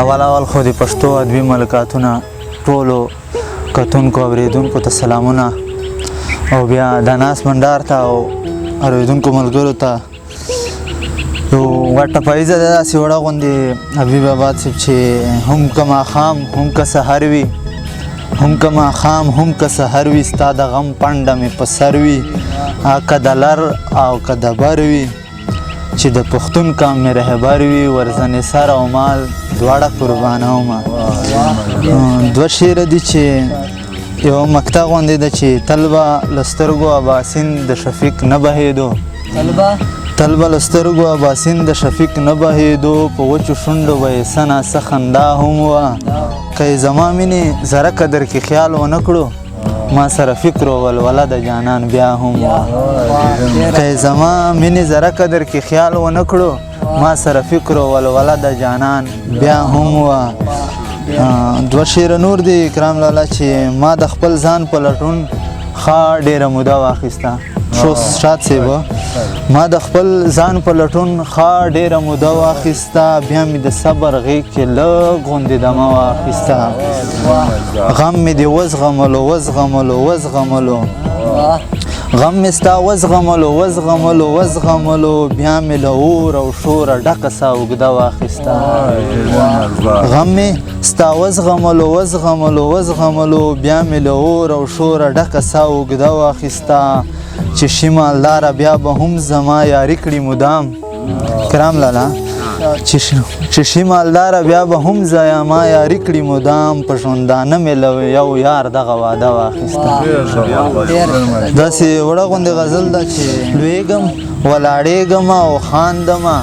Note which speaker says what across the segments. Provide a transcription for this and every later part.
Speaker 1: اول خو د پښتو ادبي ملکاتونه ټولو کتونکو اوریدونکو ته سلامونه او بیا د ناس منډار ته او اوریدونکو ملګرو ته یو غټه پایزه ده داسې وړه غوندې حبیب آباد صاحب چې هم که ماښام هم که سحر وي هم که ماښام هم که سحر وي ستا د غم پنډه مې په سر وي که د لر او که د بر وي چې د پښتون کام مې رهبر وي ورځنې سر او مال دواړه قربانومه دوه شعره دي چې یو مقطع غوندې ده چې تل به له سترګو اباسین د شفیق نه بهېدو تل به له سترګو اباسین د شفیق نه بهېدو په وچو شونډو به یې څه ناڅه خندا هم وه که یې زما مینې ذره قدر کې خیال ونه کړو ما سره فکر و ولوله د جانان بیا هم وه که یې زما مینې ذره قدر کې خیال ونه کړو ما سره فکر و ولوله د جانان بیا هم وه دوه شعره نور دي اکرام لالا چې ما د خپل ځان په لټون ښه ډېره موده واخیسته شاد صاحب ما د خپل ځان په لټون ښه ډېره موده واخیسته بیا مې د صبر غېږ کې لږ غوندې دمه واخیسته غم مې دې وزغملو وزغملو وزغملو غم مې ستا وزغملو وزغملو وزغملو بیا مې له اور او شوره ډکه ساه اوږده واخیسته غم مې ستا وزغملو وزغملو وزغملو بیا مې له اور او شوره ډکه ساه اوږده واخیسته چې شي مالداره بیا به هم زما یاري کړي مدام کرام لالا چې شي مالداره بیا به هم زما یاري کړي مدام په ژوندانه مې له یو یار دغه واده واخیسته داسې وړه غوندې غزل ده چې لویږم ولاړېږم او خاندمه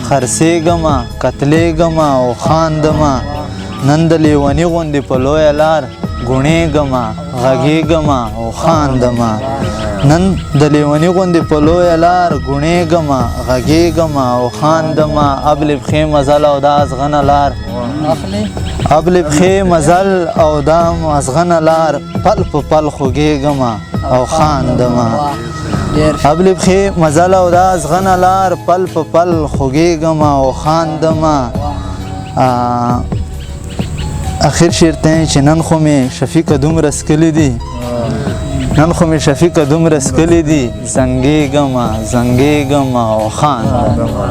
Speaker 1: خرڅېږمه قتلېږمه او خاندمه نن د لیوني غوندې په لویه لار ګوڼېږمه غږېږمه او خاندمه نن د لیوني غوندې په لویه لار ګوڼېږمه غږېږمه او خاندمه ابلې پښې مزل او دا ازغنه لار ابلې پښې مزل او دا ازغنه لار پل په پل خوږېږمه او خاندمه ابلې پښې مزل او دا ازغنه لار پل په پل خوږېږمه او خاندمه اخر شعر ته چې نن خو مې شفیقه دومره څکلي دي نن خو مې شفیقه دومره څکلي دي زنګېږمه زنګېږمه او خاندمه